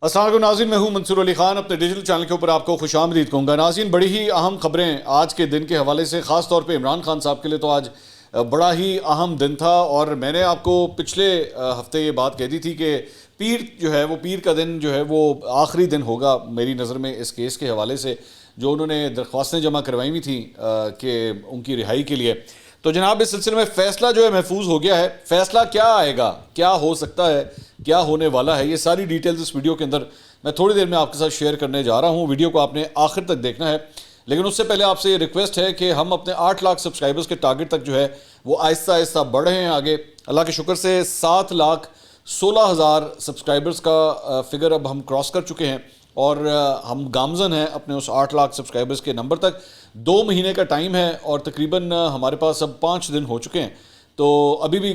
السلام علیکم ناظرین، میں ہوں منصور علی خان، اپنے ڈیجیٹل چینل کے اوپر آپ کو خوش آمدید کہوں گا۔ ناظرین، بڑی ہی اہم خبریں آج کے دن کے حوالے سے، خاص طور پہ عمران خان صاحب کے لیے تو آج بڑا ہی اہم دن تھا، اور میں نے آپ کو پچھلے ہفتے یہ بات کہہ دی تھی کہ پیر جو ہے وہ پیر کا دن جو ہے وہ آخری دن ہوگا میری نظر میں اس کیس کے حوالے سے، جو انہوں نے درخواستیں جمع کروائی ہوئی تھیں کہ ان کی رہائی کے لیے۔ تو جناب اس سلسلے میں فیصلہ جو ہے محفوظ ہو گیا ہے۔ فیصلہ کیا آئے گا، کیا ہو سکتا ہے، کیا ہونے والا ہے، یہ ساری ڈیٹیلز اس ویڈیو کے اندر میں تھوڑی دیر میں آپ کے ساتھ شیئر کرنے جا رہا ہوں۔ ویڈیو کو آپ نے آخر تک دیکھنا ہے، لیکن اس سے پہلے آپ سے یہ ریکویسٹ ہے کہ ہم اپنے 8 لاکھ سبسکرائبرز کے ٹارگٹ تک جو ہے وہ آہستہ آہستہ بڑھ رہے ہیں آگے۔ اللہ کے شکر سے 7,16,000 سبسکرائبرز کا فگر اب ہم کراس کر چکے ہیں، اور ہم گامزن ہیں اپنے اس 8 لاکھ سبسکرائبرز کے نمبر تک۔ 2 مہینے کا ٹائم ہے، اور تقریباً ہمارے پاس اب 5 دن ہو چکے ہیں، تو ابھی بھی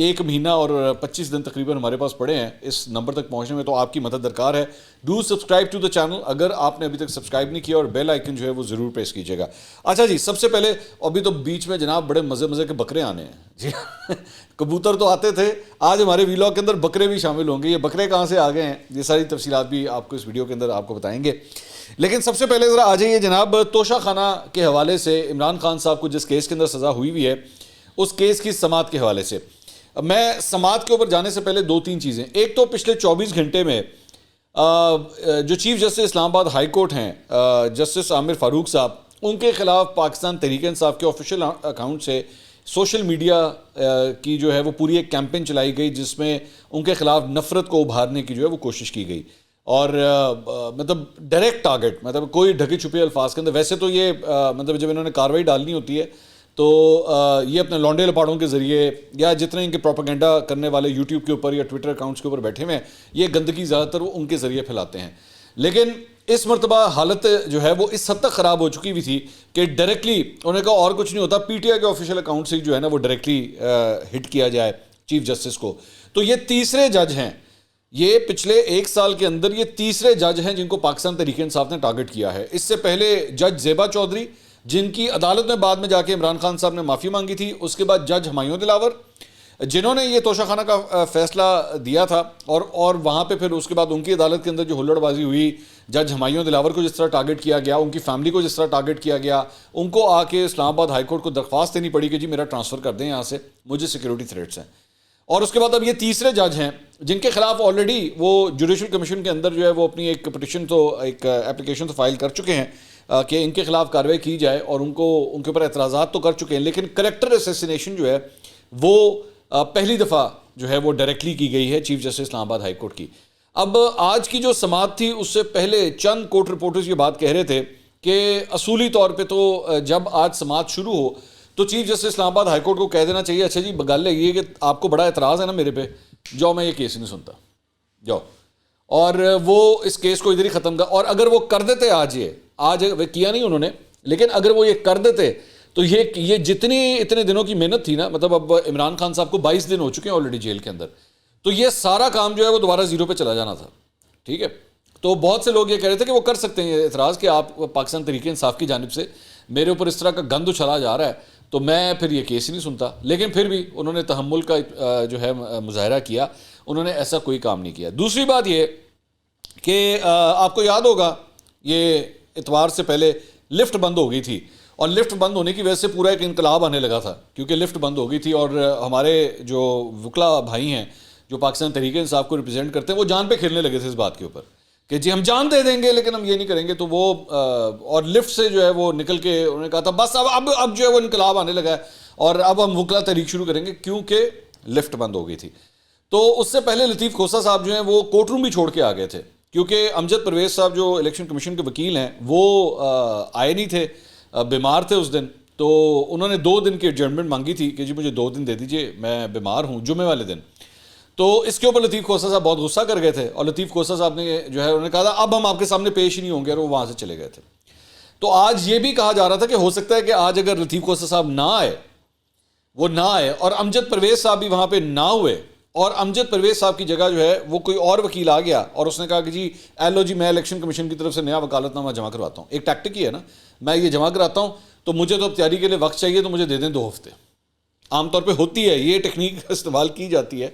1 مہینہ اور 25 دن تقریباً ہمارے پاس پڑے ہیں اس نمبر تک پہنچنے میں۔ تو آپ کی مدد درکار ہے۔ Do subscribe to the channel, اگر آپ نے ابھی تک سبسکرائب نہیں کیا، اور بیل آئیکن جو ہے وہ ضرور پریس کیجیے گا۔ اچھا جی، سب سے پہلے ابھی تو بیچ میں جناب بڑے مزے کے بکرے آنے ہیں جی کبوتر تو آتے تھے، آج ہمارے ویلاگ کے اندر بکرے بھی شامل ہوں گے۔ یہ بکرے کہاں سے آ گئے ہیں، یہ ساری تفصیلات بھی آپ کو اس ویڈیو کے اندر آپ کو بتائیں گے۔ لیکن سب سے پہلے ذرا آ جائیے جناب توشہ خانہ کے حوالے سے، عمران خان صاحب کو جس کیس کے اندر سزا ہوئی ہے اس کیس کی سماعت کے حوالے سے۔ میں سماعت کے اوپر جانے سے پہلے 2-3 چیزیں، ایک تو پچھلے 24 گھنٹے میں جو چیف جسٹس اسلام آباد ہائی کورٹ ہیں جسٹس عامر فاروق صاحب، ان کے خلاف پاکستان تحریک انصاف کے آفیشیل اکاؤنٹ سے سوشل میڈیا کی جو ہے وہ پوری ایک کیمپین چلائی گئی، جس میں ان کے خلاف نفرت کو ابھارنے کی جو ہے وہ کوشش کی گئی، اور مطلب ڈائریکٹ ٹارگٹ، مطلب کوئی ڈھکے چھپے الفاظ کے اندر۔ ویسے تو یہ مطلب جب انہوں نے کارروائی ڈالنی ہوتی ہے تو یہ اپنے لونڈے لپاڑوں کے ذریعے، یا جتنے ان کے پروپیگنڈا کرنے والے یوٹیوب کے اوپر یا ٹویٹر اکاؤنٹس کے اوپر بیٹھے ہوئے ہیں، یہ گندگی زیادہ تر وہ ان کے ذریعے پھیلاتے ہیں۔ لیکن اس مرتبہ حالت جو ہے وہ اس حد تک خراب ہو چکی ہوئی تھی کہ ڈائریکٹلی انہوں نے کہا اور کچھ نہیں ہوتا، پی ٹی آئی کے آفیشیل اکاؤنٹ سے جو ہے نا وہ ڈائریکٹلی ہٹ کیا جائے چیف جسٹس کو۔ تو یہ تیسرے جج ہیں، یہ پچھلے 1 سال کے اندر یہ تیسرے جج ہیں جن کو پاکستان تحریک انصاف نے ٹارگٹ کیا ہے۔ اس سے پہلے جج زیبا چودھری، جن کی عدالت میں بعد میں جا کے عمران خان صاحب نے معافی مانگی تھی، اس کے بعد جج ہمایوں دلاور، جنہوں نے یہ توشہ خانہ کا فیصلہ دیا تھا، اور وہاں پہ پھر اس کے بعد ان کی عدالت کے اندر جو ہلڑ بازی ہوئی، جج ہمایوں دلاور کو جس طرح ٹارگٹ کیا گیا، ان کی فیملی کو جس طرح ٹارگٹ کیا گیا، ان کو آ کے اسلام آباد ہائی کورٹ کو درخواست دینی پڑی کہ جی میرا ٹرانسفر کر دیں یہاں سے، مجھے سیکیورٹی تھریٹس ہیں۔ اور اس کے بعد اب یہ تیسرے جج ہیں جن کے خلاف آلریڈی وہ جوڈیشل کمیشن کے اندر جو ہے وہ اپنی ایک پٹیشن تو ایک اپلیکیشن تو فائل کر چکے ہیں کہ ان کے خلاف کارروائی کی جائے، اور ان کے اوپر اعتراضات تو کر چکے ہیں، لیکن کریکٹر اسیسینیشن جو ہے وہ پہلی دفعہ جو ہے وہ ڈائریکٹلی کی گئی ہے چیف جسٹس اسلام آباد ہائی کورٹ کی۔ اب آج کی جو سماعت تھی اس سے پہلے چند کورٹ رپورٹرز یہ بات کہہ رہے تھے کہ اصولی طور پہ تو جب آج سماعت شروع ہو تو چیف جسٹس اسلام آباد ہائی کورٹ کو کہہ دینا چاہیے، اچھا جی گل ہے یہ کہ آپ کو بڑا اعتراض ہے نا میرے پہ، جاؤ میں یہ کیس نہیں سنتا، جاؤ، اور وہ اس کیس کو ادھر ہی ختم کر۔ اور اگر وہ کر دیتے آج کیا نہیں انہوں نے، لیکن اگر وہ یہ کر دیتے تو یہ اتنے دنوں کی محنت تھی نا، مطلب اب عمران خان صاحب کو 22 دن ہو چکے ہیں آلریڈی جیل کے اندر، تو یہ سارا کام جو ہے وہ دوبارہ زیرو پہ چلا جانا تھا، ٹھیک ہے۔ تو بہت سے لوگ یہ کہہ رہے تھے کہ وہ کر سکتے ہیں اعتراض کہ آپ پاکستان تحریک انصاف کی جانب سے میرے اوپر اس طرح کا گند اچھالا جا رہا ہے تو میں پھر یہ کیس ہی نہیں سنتا، لیکن پھر بھی انہوں نے تحمل کا جو ہے مظاہرہ کیا، انہوں نے ایسا کوئی کام نہیں کیا۔ دوسری بات یہ کہ آپ کو یاد ہوگا یہ اتوار سے پہلے لفٹ بند ہو گئی تھی، اور لفٹ بند ہونے کی وجہ سے پورا ایک انقلاب آنے لگا تھا، کیونکہ لفٹ بند ہو گئی تھی، اور ہمارے جو وکلا بھائی ہیں جو پاکستان تحریک انصاف کو ریپرزینٹ کرتے ہیں وہ جان پہ کھیلنے لگے تھے اس بات کے اوپر کہ جی ہم جان دے دیں گے لیکن ہم یہ نہیں کریں گے، تو وہ اور لفٹ سے جو ہے وہ نکل کے انہوں نے کہا تھا بس اب جو ہے وہ انقلاب آنے لگا ہے اور اب ہم وکلا تحریک شروع کریں گے، کیونکہ لفٹ بند ہو گئی تھی۔ تو اس سے پہلے لطیف کھوسہ صاحب جو ہیں وہ کورٹ روم بھی چھوڑ کے آ گئے تھے، کیونکہ امجد پرویز صاحب جو الیکشن کمیشن کے وکیل ہیں وہ آئے نہیں تھے، بیمار تھے اس دن، تو انہوں نے 2 دن کی ایڈجرنمنٹ مانگی تھی کہ جی مجھے 2 دن دے دیجئے، میں بیمار ہوں، جمعے والے دن۔ تو اس کے اوپر لطیف کھوسہ صاحب بہت غصہ کر گئے تھے، اور لطیف کھوسہ صاحب نے جو ہے انہوں نے کہا تھا اب ہم آپ کے سامنے پیش ہی نہیں ہوں گے، اور وہ وہاں سے چلے گئے تھے۔ تو آج یہ بھی کہا جا رہا تھا کہ ہو سکتا ہے کہ آج اگر لطیف کھوسہ صاحب نہ آئے اور امجد پرویز صاحب بھی وہاں پہ نہ ہوئے، اور امجد پرویز صاحب کی جگہ جو ہے وہ کوئی اور وکیل آ گیا اور اس نے کہا کہ جی ایلو جی میں الیکشن کمیشن کی طرف سے نیا وکالت نامہ جمع کرواتا ہوں، ایک ٹیکٹک ہی ہے نا، میں یہ جمع کراتا ہوں تو مجھے تو تیاری کے لیے وقت چاہیے تو مجھے دے دیں 2 ہفتے۔ عام طور پہ ہوتی ہے یہ ٹیکنیک استعمال کی جاتی ہے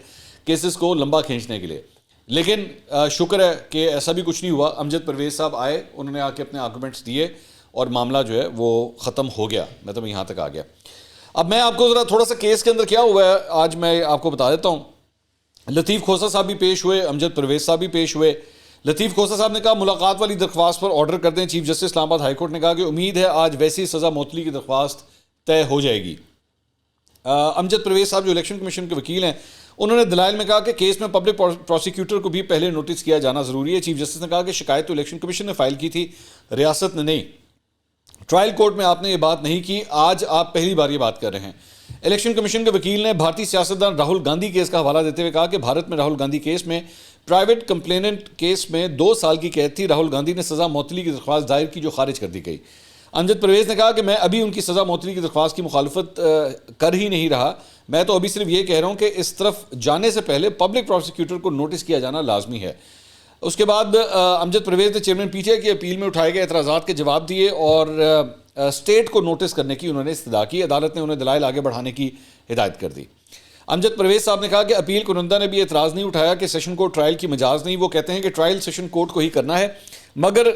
کیسز کو لمبا کھینچنے کے لیے، لیکن شکر ہے کہ ایسا بھی کچھ نہیں ہوا. امجد پرویز صاحب آئے, انہوں نے آ کے اپنے آرگومنٹس دیے اور معاملہ جو ہے وہ ختم ہو گیا. میں تو یہاں تک آ گیا. اب میں آپ کو ذرا تھوڑا سا کیس کے اندر کیا ہوا ہے آج میں آپ کو بتا دیتا ہوں. لطیف کھوسہ صاحب بھی پیش ہوئے, امجد پرویز صاحب بھی پیش ہوئے. لطیف کھوسہ صاحب نے کہا ملاقات والی درخواست پر آرڈر کر دیں. چیف جسٹس اسلام آباد ہائی کورٹ نے کہا کہ امید ہے آج ویسی سزا معطلی کی درخواست طے ہو جائے گی. امجد پرویز صاحب جو الیکشن کمیشن کے وکیل ہیں, انہوں نے دلائل میں کہا کہ کیس میں پبلک پروسیکیوٹر کو بھی پہلے نوٹس کیا جانا ضروری ہے. چیف جسٹس نے کہا کہ شکایت تو الیکشن کمیشن نے فائل کی تھی, ریاست نے نہیں. ٹرائل کورٹ میں آپ نے یہ بات نہیں کی, آج آپ پہلی بار یہ بات کر رہے ہیں. الیکشن کمیشن کے وکیل نے بھارتی سیاستدان راہل گاندھی کیس کا حوالہ دیتے ہوئے کہا کہ بھارت میں راہل گاندھی کیس میں پرائیویٹ کمپلیننٹ کیس میں 2 سال کی قید تھی. راہل گاندھی نے سزا معطلی کی درخواست دائر کی جو خارج کر دی گئی. امجد پرویز نے کہا کہ میں ابھی ان کی سزا معطلی کی درخواست کی مخالفت کر ہی نہیں رہا, میں تو ابھی صرف یہ کہہ رہا ہوں کہ اس طرف جانے سے پہلے پبلک پروسیکیوٹر کو نوٹس کیا جانا لازمی ہے. اس کے بعد امجد پرویز نے چیئرمین پی ٹی آئی کی اپیل میں اٹھائے گئے اعتراضات کے جواب دیے اور اسٹیٹ کو نوٹس کرنے کی انہوں نے استدعا کی. عدالت نے انہیں دلائل آگے بڑھانے کی ہدایت کر دی. امجد پرویز صاحب نے کہا کہ اپیل کنندہ نے بھی اعتراض نہیں اٹھایا کہ سیشن کورٹ ٹرائل کی مجاز نہیں. وہ کہتے ہیں کہ ٹرائل سیشن کورٹ کو ہی کرنا ہے, مگر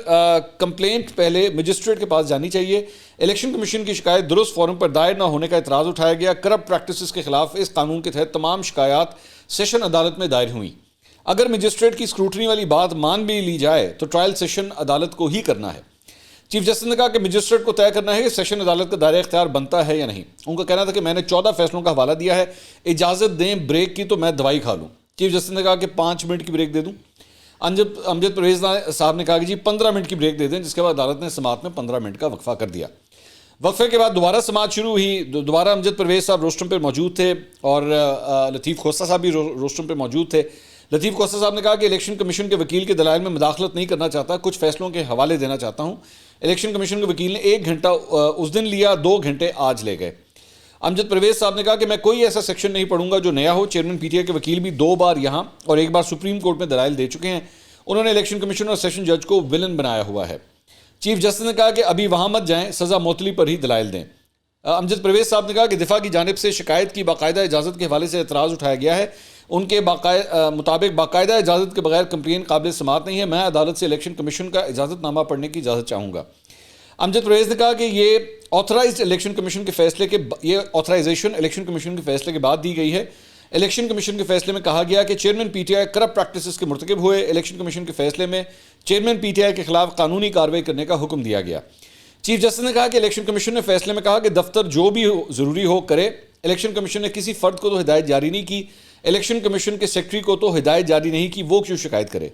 کمپلینٹ پہلے مجسٹریٹ کے پاس جانی چاہیے. الیکشن کمیشن کی شکایت درست فورم پر دائر نہ ہونے کا اعتراض اٹھایا گیا. کرپٹ پریکٹسز کے خلاف اس قانون کے تحت تمام شکایات سیشن عدالت میں دائر ہوئیں. اگر مجسٹریٹ کی اسکروٹنی والی بات مان بھی لی جائے تو ٹرائل سیشن عدالت کو ہی کرنا ہے. چیف جسٹس نے کہا کہ مجسٹریٹ کو طے کرنا ہے کہ سیشن عدالت کا دائرہ اختیار بنتا ہے یا نہیں. ان کا کہنا تھا کہ میں نے 14 فیصلوں کا حوالہ دیا ہے, اجازت دیں بریک کی تو میں دوائی کھا لوں. چیف جسٹس نے کہا کہ 5 منٹ کی بریک دے دوں. امجد پرویز صاحب نے کہا کہ جی 15 منٹ کی بریک دے دیں, جس کے بعد عدالت نے سماعت میں 15 منٹ کا وقفہ کر دیا. وقفے کے بعد دوبارہ سماعت شروع ہوئی. دوبارہ امجد پرویز صاحب روسٹرم پہ موجود تھے اور لطیف کھوسہ صاحب بھی روسٹرم پہ موجود تھے. لطیف کھوسہ صاحب نے کہا کہ الیکشن کمیشن کے وکیل کے دلائل میں مداخلت نہیں کرنا چاہتا, کچھ فیصلوں کے حوالے دینا چاہتا ہوں. الیکشن کمیشن کے وکیل نے 1 گھنٹہ اس دن لیا, 2 گھنٹے آج لے گئے. امجد پرویز صاحب نے کہا کہ میں کوئی ایسا سیکشن نہیں پڑھوں گا جو نیا ہو. چیئرمین پی ٹی آئی کے وکیل بھی 2 بار یہاں اور 1 بار سپریم کورٹ میں دلائل دے چکے ہیں. انہوں نے الیکشن کمیشن اور سیشن جج کو ولن بنایا ہوا ہے. چیف جسٹس نے کہا کہ ابھی وہاں مت جائیں, سزا معطلی پر ہی دلائل دیں. امجد پرویز صاحب نے کہا کہ دفاع کی جانب سے شکایت کی باقاعدہ اجازت کے حوالے سے اعتراض اٹھایا گیا ہے. ان کے مطابق باقاعدہ اجازت کے بغیر کمپلین قابل سماعت نہیں ہے. میں عدالت سے الیکشن کمیشن کا اجازت نامہ پڑھنے کی اجازت چاہوں گا. امجد پرویز نے کہا کہ یہ آتھرائزیشن الیکشن کمیشن کے فیصلے کے بعد دی گئی ہے. الیکشن کمیشن کے فیصلے میں کہا گیا کہ chairman P T I corrupt practices کے مرتکب ہوئے. الیکشن کمیشن کے فیصلے میں چیئرمین پی ٹی آئی کے خلاف قانونی کارروائی کرنے کا حکم دیا گیا. چیف جسٹس نے کہا کہ الیکشن کمیشن نے فیصلے میں کہا کہ دفتر جو بھی ضروری ہو کرے. الیکشن کمیشن نے کسی فرد کو تو ہدایت جاری نہیں کی, الیکشن کمیشن کے سیکرٹری کو تو ہدایت جاری نہیں کی, وہ کیوں شکایت کرے.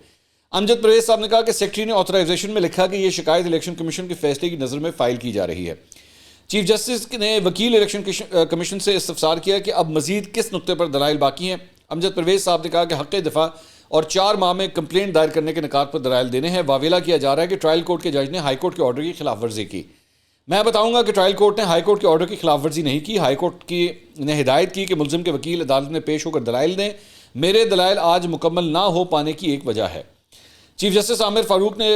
امجد پرویز صاحب نے کہا کہ سیکرٹری نے آتھرائزیشن میں لکھا کہ یہ شکایت الیکشن کمیشن کے فیصلے کی نظر میں فائل کی جا رہی ہے. چیف جسٹس نے وکیل الیکشن کمیشن سے استفسار کیا کہ اب مزید کس نقطے پر دلائل باقی ہیں. امجد پرویز صاحب نے کہا کہ حق دفاع اور 4 ماہ میں کمپلینٹ دائر کرنے کے نکات پر دلائل دینے ہیں. واویلا کیا جا رہا ہے کہ ٹرائل کورٹ کے جج نے ہائی کورٹ کے آرڈر کی خلاف ورزی کی. میں بتاؤں گا کہ ٹرائل کورٹ نے ہائی کورٹ کے آرڈر کی خلاف ورزی نہیں کی. ہائی کورٹ نے ہدایت کی کہ ملزم کے وکیل عدالت میں پیش ہو کر دلائل دیں. میرے دلائل آج مکمل نہ ہو پانے کی ایک وجہ ہے. چیف جسٹس عامر فاروق نے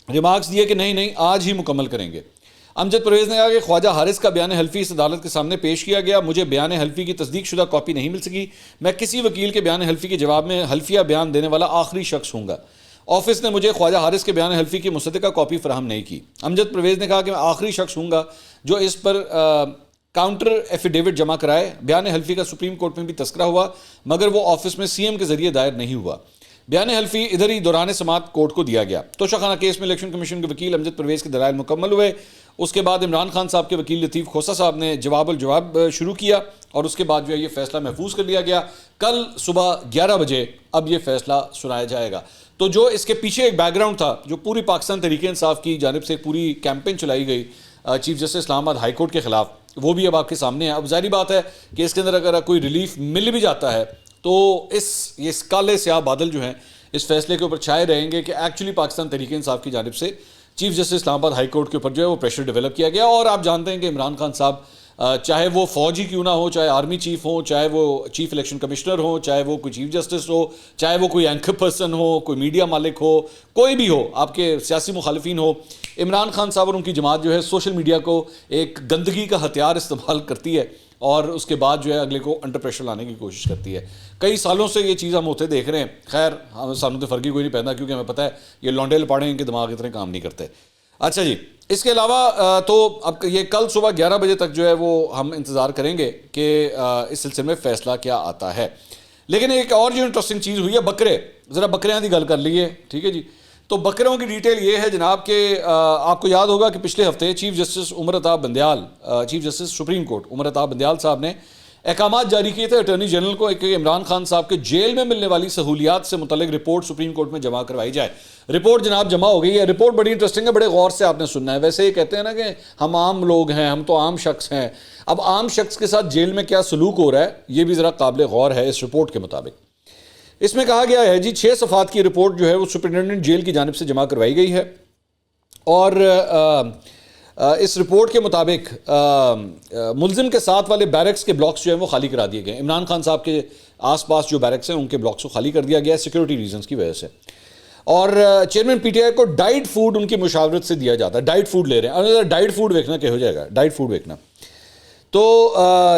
ریمارکس دیے کہ نہیں آج ہی مکمل کریں گے. امجد پرویز نے کہا کہ خواجہ حارث کا بیان حلفی اس عدالت کے سامنے پیش کیا گیا. مجھے بیان حلفی کی تصدیق شدہ کاپی نہیں مل سکی. میں کسی وکیل کے بیان حلفی کے جواب میں حلفیہ بیان دینے والا آخری شخص ہوں گا. آفس نے مجھے خواجہ حارث کے بیان حلفی کی مصدقہ کاپی فراہم نہیں کی. امجد پرویز نے کہا کہ میں آخری شخص ہوں گا جو اس پر کاؤنٹر ایفیڈیوٹ جمع کرائے. بیان حلفی کا سپریم کورٹ میں بھی تذکرہ ہوا مگر وہ آفس میں سی ایم کے ذریعے دائر نہیں ہوا. بیان حلفی ادھر ہی دوران سماعت کورٹ کو دیا گیا. توشہ خانہ کیس میں الیکشن کمیشن کے وکیل امجد پرویز کے دلائل مکمل ہوئے. اس کے بعد عمران خان صاحب کے وکیل لطیف کھوسہ صاحب نے جواب الجواب شروع کیا اور اس کے بعد جو ہے یہ فیصلہ محفوظ کر لیا گیا. کل صبح 11 بجے اب یہ فیصلہ سنایا جائے گا. تو جو اس کے پیچھے ایک بیک گراؤنڈ تھا, جو پوری پاکستان تحریک انصاف کی جانب سے پوری کیمپین چلائی گئی چیف جسٹس اسلام آباد ہائی کورٹ کے خلاف, وہ بھی اب آپ کے سامنے ہے. اب ظاہری بات ہے کہ اس کے اندر اگر کوئی ریلیف مل بھی جاتا ہے تو یہ کالے سیاہ بادل جو ہیں اس فیصلے کے اوپر چھائے رہیں گے کہ ایکچولی پاکستان تحریک انصاف کی جانب سے چیف جسٹس اسلام آباد ہائی کورٹ کے اوپر جو ہے وہ پریشر ڈیولپ کیا گیا. اور آپ جانتے ہیں کہ عمران خان صاحب چاہے وہ فوج ہی کیوں نہ ہو, چاہے آرمی چیف ہوں, چاہے وہ چیف الیکشن کمشنر ہوں, چاہے وہ کوئی چیف جسٹس ہو, چاہے وہ کوئی اینکر پرسن ہو, کوئی میڈیا مالک ہو, کوئی بھی ہو, آپ کے سیاسی مخالفین ہو, عمران خان صاحب اور ان کی جماعت جو ہے سوشل میڈیا کو ایک گندگی کا ہتھیار استعمال کرتی ہے. اور اس کے بعد جو ہے اگلے کو انڈر پریشر لانے کی کوشش کرتی ہے. کئی سالوں سے یہ چیز ہم ہوتے دیکھ رہے ہیں. خیر ہم سانوں تو فرق ہی کوئی نہیں پہنتا کیونکہ ہمیں پتہ ہے یہ لونڈے لپاڑے ان کے دماغ اتنے کام نہیں کرتے. اچھا جی, اس کے علاوہ تو اب یہ کل صبح 11 بجے تک جو ہے وہ ہم انتظار کریں گے کہ اس سلسلے میں فیصلہ کیا آتا ہے. لیکن ایک اور جو انٹرسٹنگ چیز ہوئی ہے بکرے, ذرا بکریاں کی گل کر لیے. ٹھیک ہے جی, تو بکروں کی ڈیٹیل یہ ہے جناب کہ آپ کو یاد ہوگا کہ پچھلے ہفتے chief justice Umar Ata Bandial, chief justice supreme court Umar Ata Bandial صاحب نے احکامات جاری کیے تھے اٹارنی جنرل کو کہ عمران خان صاحب کے جیل میں ملنے والی سہولیات سے متعلق رپورٹ سپریم کورٹ میں جمع کروائی جائے. رپورٹ جناب جمع ہو گئی ہے. رپورٹ بڑی انٹرسٹنگ ہے, بڑے غور سے آپ نے سننا ہے. ویسے یہ کہتے ہیں نا کہ ہم عام لوگ ہیں, ہم تو عام شخص ہیں. اب عام شخص کے ساتھ جیل میں کیا سلوک ہو رہا ہے یہ بھی ذرا قابل غور ہے. اس رپورٹ کے مطابق اس میں کہا گیا ہے جی 6 صفحات کی رپورٹ جو ہے وہ سپرنٹینڈنٹ جیل کی جانب سے جمع کروائی گئی ہے. اور اس رپورٹ کے مطابق ملزم کے ساتھ والے بیرکس کے بلاکس جو ہیں وہ خالی کرا دیے گئے. عمران خان صاحب کے آس پاس جو بیرکس ہیں ان کے بلاکس کو خالی کر دیا گیا ہے سیکورٹی ریزنز کی وجہ سے. اور چیئرمین پی ٹی آئی کو ڈائٹ فوڈ ان کی مشاورت سے دیا جاتا ہے. ڈائٹ فوڈ لے رہے ہیں, ڈائٹ فوڈ دیکھنا کہ ہو جائے گا, ڈائٹ فوڈ دیکھنا. تو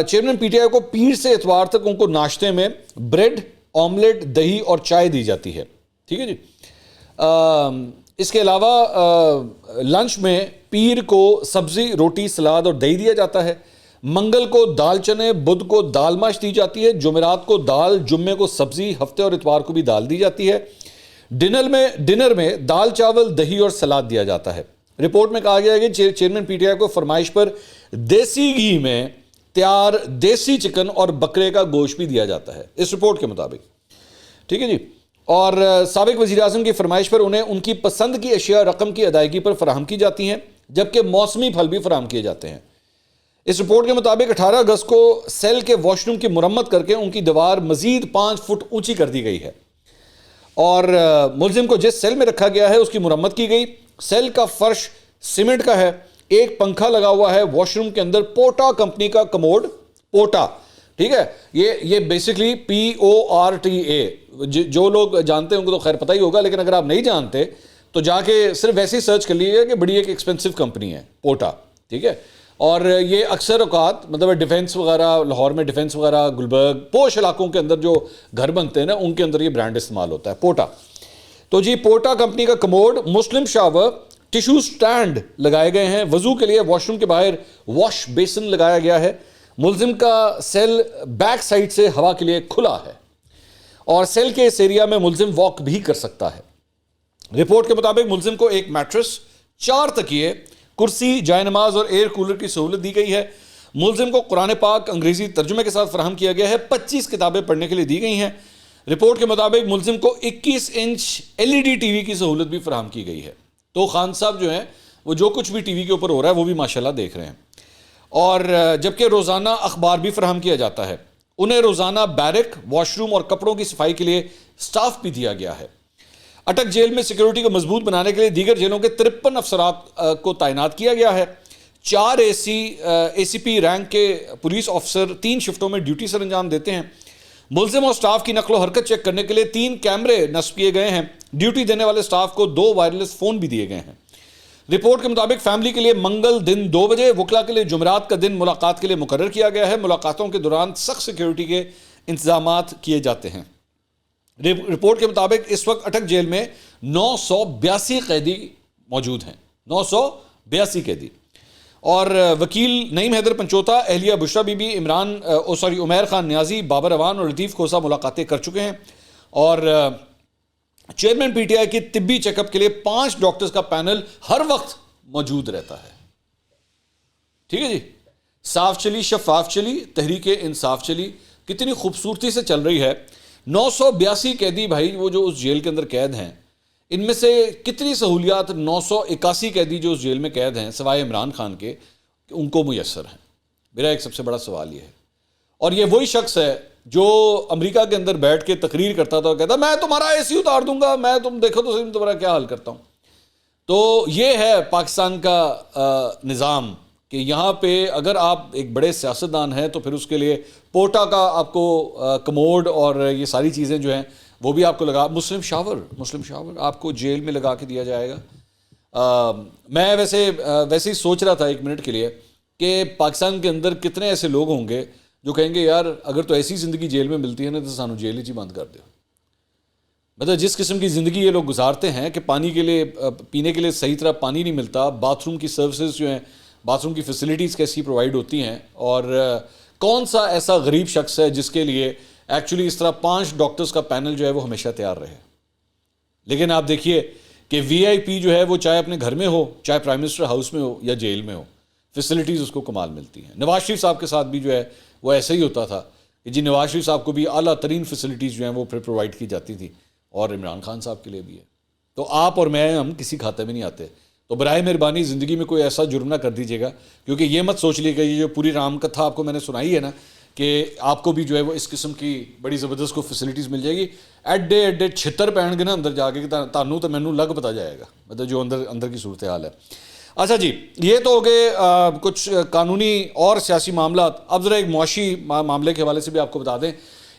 چیئرمین پی ٹی آئی کو پیر سے اتوار تک ان کو ناشتے میں بریڈ, آملیٹ, دہی اور چائے دی جاتی ہے. ٹھیک ہے جی. اس کے علاوہ لنچ میں پیر کو سبزی, روٹی, سلاد اور دہی دیا جاتا ہے. منگل کو دال چنے, بدھ کو دال ماش دی جاتی ہے, جمعرات کو دال, جمعے کو سبزی, ہفتے اور اتوار کو بھی دال دی جاتی ہے. ڈنر میں دال چاول, دہی اور سلاد دیا جاتا ہے. رپورٹ میں کہا گیا ہے کہ چیئرمین پی ٹی آئی کو فرمائش پر دیسی گھی میں تیار دیسی چکن اور بکرے کا گوشت بھی دیا جاتا ہے اس رپورٹ کے مطابق. ٹھیک ہے جی. اور سابق وزیر اعظم کی فرمائش پر انہیں ان کی پسند کی اشیاء رقم کی ادائیگی پر فراہم کی جاتی ہیں, جبکہ موسمی پھل بھی فراہم کیے جاتے ہیں. اس رپورٹ کے مطابق 18 اگست کو سیل کے واش روم کی مرمت کر کے ان کی دیوار مزید 5 فٹ اونچی کر دی گئی ہے. اور ملزم کو جس سیل میں رکھا گیا ہے اس کی مرمت کی گئی. سیل کا فرش سیمنٹ کا ہے, ایک پنکھا لگا ہوا ہے. واش روم کے اندر پوٹا کمپنی کا کموڈ, پوٹا, ٹھیک ہے, یہ بیسکلی PORTA, جو لوگ جانتے ہیں ان کو تو خیر پتہ ہی ہوگا, لیکن اگر آپ نہیں جانتے تو جا کے صرف ویسے ہی سرچ کر لیجیے کہ بڑی ایک ایکسپینسو کمپنی ہے پوٹا. ٹھیک ہے. اور یہ اکثر اوقات مطلب ڈیفینس وغیرہ, لاہور میں ڈیفینس وغیرہ, گلبرگ, پوش علاقوں کے اندر جو گھر بنتے ہیں نا ان کے اندر یہ برانڈ استعمال ہوتا ہے پوٹا. تو جی پوٹا کمپنی کا کموڈ, مسلم شاور, ٹیشو سٹینڈ لگائے گئے ہیں. وضو کے لیے واش روم کے باہر واش بیسن لگایا گیا ہے. ملزم کا سیل بیک سائڈ سے ہوا کے لیے کھلا ہے اور سیل کے اس ایریا میں ملزم واک بھی کر سکتا ہے. رپورٹ کے مطابق ملزم کو ایک میٹرس, 4 تکیے, کرسی, جائے نماز اور ایئر کولر کی سہولت دی گئی ہے. ملزم کو قرآن پاک انگریزی ترجمے کے ساتھ فراہم کیا گیا ہے. 25 کتابیں پڑھنے کے لیے دی گئی ہیں. رپورٹ کے مطابق ملزم کو 21 انچ LED ٹی وی کی سہولت بھی فراہم کی گئی ہے. تو خان صاحب جو ہیں وہ جو کچھ بھی ٹی وی کے اوپر ہو رہا ہے وہ بھی ماشاءاللہ دیکھ رہے ہیں. اور جبکہ روزانہ اخبار بھی فراہم کیا جاتا ہے. انہیں روزانہ بیرک, واش روم اور کپڑوں کی صفائی کے لیے سٹاف بھی دیا گیا ہے. اٹک جیل میں سیکیورٹی کو مضبوط بنانے کے لیے دیگر جیلوں کے 53 افسرات کو تعینات کیا گیا ہے. 4 ACP رینک کے پولیس افسر 3 شفٹوں میں ڈیوٹی سر انجام دیتے ہیں. ملزم اور سٹاف کی نقل و حرکت چیک کرنے کے لیے 3 کیمرے نصب کیے گئے ہیں. ڈیوٹی دینے والے سٹاف کو 2 وائرلیس فون بھی دیے گئے ہیں. رپورٹ کے مطابق فیملی کے لیے منگل دن 2 بجے, وکلا کے لیے جمعرات کا دن ملاقات کے لیے مقرر کیا گیا ہے. ملاقاتوں کے دوران سخت سیکیورٹی کے انتظامات کیے جاتے ہیں. رپورٹ کے مطابق اس وقت اٹک جیل میں 982 قیدی موجود ہیں. 982 قیدی. اور وکیل نعیم حیدر پنچوتا, اہلیہ بشرا بی بی, عمیر خان نیازی, بابر اوان اور لطیف کھوسا ملاقاتیں کر چکے ہیں. اور چیئرمین پی ٹی آئی کی طبی چیک اپ کے لیے 5 ڈاکٹرز کا پینل ہر وقت موجود رہتا ہے. ٹھیک ہے جی. صاف چلی, شفاف چلی, تحریک انصاف چلی, کتنی خوبصورتی سے چل رہی ہے. 982 قیدی بھائی وہ جو اس جیل کے اندر قید ہیں, ان میں سے کتنی سہولیات 981 قیدی جو اس جیل میں قید ہیں سوائے عمران خان کے ان کو میسر ہیں. میرا ایک سب سے بڑا سوال یہ ہے. اور یہ وہی شخص ہے جو امریکہ کے اندر بیٹھ کے تقریر کرتا تھا اور کہتا میں تمہارا AC اتار دوں گا, میں تم دیکھو تو صحیح تمہارا کیا حال کرتا ہوں. تو یہ ہے پاکستان کا نظام کہ یہاں پہ اگر آپ ایک بڑے سیاستدان ہیں تو پھر اس کے لیے پوٹا کا آپ کو کموڈ اور یہ ساری چیزیں جو ہیں وہ بھی آپ کو لگا. مسلم شاور آپ کو جیل میں لگا کے دیا جائے گا. میں ویسے ہی سوچ رہا تھا 1 منٹ کے لیے کہ پاکستان کے اندر کتنے ایسے لوگ ہوں گے جو کہیں گے یار اگر تو ایسی زندگی جیل میں ملتی ہے نا تو سانو جیل ہی بند کر دو. مطلب جس قسم کی زندگی یہ لوگ گزارتے ہیں کہ پانی کے لیے پینے کے لیے صحیح طرح پانی نہیں ملتا, باتھ روم کی سروسز جو ہیں, باتھ روم کی فیسلٹیز کیسی پرووائڈ ہوتی ہیں, اور کون سا ایسا غریب شخص ہے جس کے لیے ایکچولی اس طرح 5 ڈاکٹرز کا پینل جو ہے وہ ہمیشہ تیار رہے. لیکن آپ دیکھیے کہ وی آئی پی جو ہے وہ چاہے اپنے گھر میں ہو, چاہے پرائم منسٹر ہاؤس میں ہو یا جیل میں ہو, فیسلٹیز اس کو کمال ملتی ہیں. نواز شریف صاحب کے ساتھ بھی جو ہے وہ ایسا ہی ہوتا تھا کہ جی نواز شریف صاحب کو بھی اعلیٰ ترین فیسلٹیز جو ہیں وہ پھر پرووائڈ کی جاتی تھی, اور عمران خان صاحب کے لیے بھی ہے. تو آپ اور میں ہم کسی کھاتے میں نہیں آتے, تو برائے مہربانی زندگی میں کوئی ایسا جرم نہ کر دیجیے گا, کیونکہ یہ مت سوچ لیے گا یہ جو پوری رام کتھا آپ کو میں نے سنائی ہے نا کہ آپ کو بھی جو ہے وہ اس قسم کی بڑی زبردست کو فیسلٹیز مل جائے گی. ایڈے چھتر پہن کے نا اندر جا کے تانوں تو مینوں لگ پتا جائے گا, مطلب جو اندر کی صورتحال ہے. اچھا جی, یہ تو ہو گئے کچھ قانونی اور سیاسی معاملات. اب ذرا ایک معاشی معاملے کے حوالے سے بھی آپ کو بتا دیں.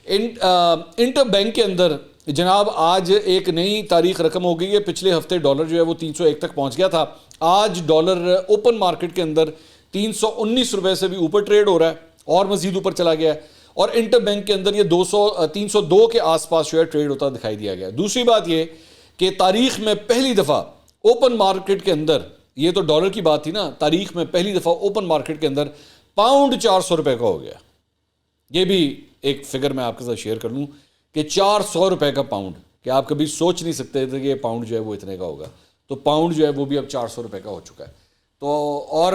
انٹر بینک کے اندر جناب آج ایک نئی تاریخ رقم ہو گئی ہے. پچھلے ہفتے ڈالر جو ہے وہ 301 تک پہنچ گیا تھا. آج ڈالر اوپن مارکیٹ کے اندر 319 روپے سے بھی اوپر ٹریڈ ہو رہا ہے اور مزید اوپر چلا گیا ہے, اور انٹر بینک کے اندر یہ 302 کے آس پاس جو ہے ٹریڈ ہوتا دکھائی دیا گیا. دوسری بات یہ کہ تاریخ میں پہلی دفعہ اوپن مارکیٹ کے اندر, یہ تو ڈالر کی بات تھی نا, تاریخ میں پہلی دفعہ اوپن مارکیٹ کے اندر پاؤنڈ 400 روپے کا ہو گیا. یہ بھی ایک فگر میں آپ کے ساتھ شیئر کر لوں کہ 400 روپے کا پاؤنڈ, کہ آپ کبھی سوچ نہیں سکتے تھے کہ یہ پاؤنڈ جو ہے وہ اتنے کا ہوگا, تو پاؤنڈ جو ہے وہ بھی اب 400 روپے کا ہو چکا ہے. تو اور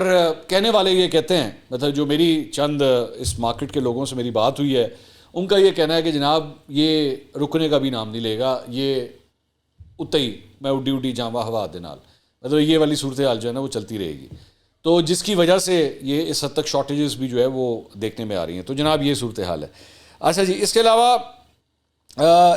کہنے والے یہ کہتے ہیں, مطلب جو میری چند اس مارکیٹ کے لوگوں سے میری بات ہوئی ہے ان کا یہ کہنا ہے کہ جناب یہ رکنے کا بھی نام نہیں لے گا, یہ اتنا ہی میں اڈی جاواں ہوا دے نال, مطلب یہ والی صورتحال جو ہے نا وہ چلتی رہے گی. تو جس کی وجہ سے یہ اس حد تک شارٹیجز بھی جو ہے وہ دیکھنے میں آ رہی ہیں. تو جناب یہ صورتحال ہے. اچھا جی, اس کے علاوہ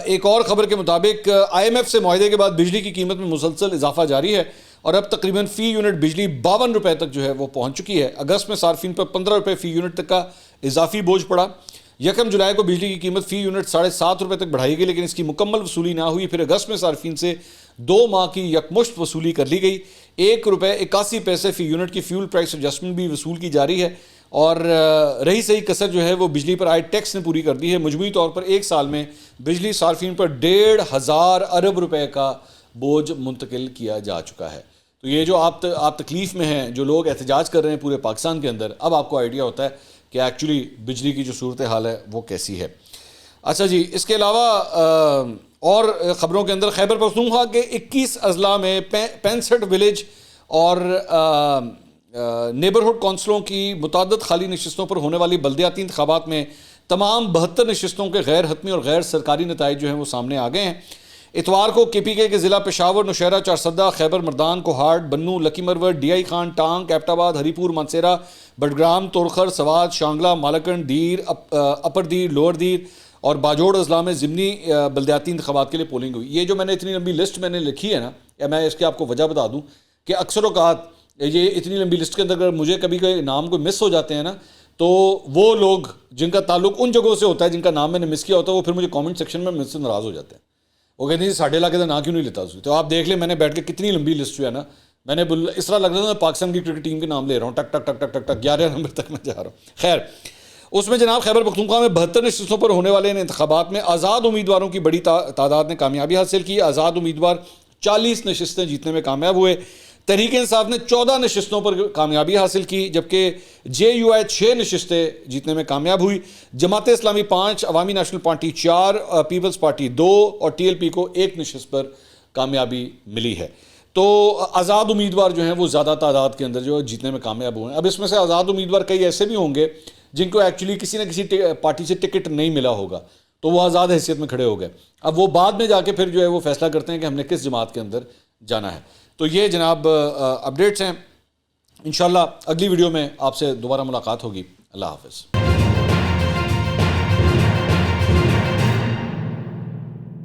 ایک اور خبر کے مطابق آئی ایم ایف سے معاہدے کے بعد بجلی کی قیمت میں مسلسل اضافہ جاری ہے, اور اب تقریباً فی یونٹ بجلی 52 روپے تک جو ہے وہ پہنچ چکی ہے. اگست میں صارفین پر 15 روپے فی یونٹ تک کا اضافی بوجھ پڑا. 1 جولائی کو بجلی کی قیمت فی یونٹ 7.5 روپے تک بڑھائی گئی, لیکن اس کی مکمل وصولی نہ ہوئی. پھر اگست میں صارفین سے 2 ماہ کی یکمشت وصولی کر لی گئی. 1 روپے 81 پیسے فی یونٹ کی فیول پرائس ایڈجسٹمنٹ بھی وصول کی جا رہی ہے, اور رہی صحیح کسر جو ہے وہ بجلی پر آئے ٹیکس نے پوری کر دی ہے. مجموعی طور پر ایک سال میں بجلی صارفین پر 1,500 ارب روپے کا بوجھ منتقل کیا جا چکا ہے. تو یہ جو آپ تکلیف میں ہیں, جو لوگ احتجاج کر رہے ہیں پورے پاکستان کے اندر, اب آپ کو آئیڈیا ہوتا ہے کہ ایکچولی بجلی کی جو صورتحال ہے وہ کیسی ہے. اچھا جی, اس کے علاوہ اور خبروں کے اندر خیبر پختونخوا کے 21 اضلاع میں 65 ولیج اور نیبرہڈ کونسلوں کی متعدد خالی نشستوں پر ہونے والی بلدیاتی انتخابات میں تمام 72 نشستوں کے غیر حتمی اور غیر سرکاری نتائج جو ہیں وہ سامنے آ گئے ہیں. اتوار کو کے پی کے ضلع پشاور, نوشہرہ, چارسدہ, خیبر Mardan, Kohat, Bannu, Lakki Marwat, D I Khan, Tank, Abbottabad, Haripur, Mansehra, Battagram, Torghar, Swat, Shangla, Malakand, Dir, upper Dir, lower Dir اور باجوڑ اضلاع میں ضمنی بلدیاتی انتخابات کے لیے پولنگ ہوئی. یہ جو میں نے اتنی لمبی لسٹ میں نے لکھی ہے نا, یا میں اس کی آپ کو وجہ بتا دوں کہ اکثر اوقات یہ اتنی لمبی لسٹ کے اندر اگر مجھے کبھی کوئی نام کوئی مس ہو جاتے ہیں نا, تو وہ لوگ جن کا تعلق ان جگہوں سے ہوتا ہے جن کا نام میں نے مس کیا ہوتا ہے, وہ پھر مجھے کامنٹ سیکشن میں مجھ سے ناراض ہو جاتے ہیں. وہ کہتے ہیں ساڑھے علاقے کا نام کیوں نہیں لیتا اس. تو آپ دیکھ لیں میں نے بیٹھ کے کتنی لمبی لسٹ جو ہے نا, میں نے اس طرح لگ رہا تھا پاکستان کی کرکٹ ٹیم کے نام لے رہا ہوں, ٹک ٹک ٹک ٹک ٹک ٹک 11 نمبر تک میں جا رہا ہوں. خیر, اس میں جناب خیبر پختونخوا میں 72 نشستوں پر ہونے والے ان انتخابات میں آزاد امیدواروں کی بڑی تعداد نے کامیابی حاصل کی. آزاد امیدوار 40 نشستیں جیتنے میں کامیاب ہوئے. تحریک انصاف نے 14 نشستوں پر کامیابی حاصل کی, جبکہ جے یو آئی 6 نشستیں جیتنے میں کامیاب ہوئی. جماعت اسلامی 5, عوامی نیشنل پارٹی 4, پیپلز پارٹی 2 اور ٹی ایل پی کو 1 نشست پر کامیابی ملی ہے. تو آزاد امیدوار جو ہیں وہ زیادہ تعداد کے اندر جو جیتنے میں کامیاب ہوئے ہیں. اب اس میں سے آزاد امیدوار کئی ایسے بھی ہوں گے جن کو ایکچولی کسی نہ کسی پارٹی سے ٹکٹ نہیں ملا ہوگا, تو وہ آزاد حیثیت میں کھڑے ہو گئے. اب وہ بعد میں جا کے پھر جو ہے وہ فیصلہ کرتے ہیں کہ ہم نے کس جماعت کے اندر جانا ہے. تو یہ جناب اپڈیٹس ہیں. انشاءاللہ اگلی ویڈیو میں آپ سے دوبارہ ملاقات ہوگی. اللہ حافظ.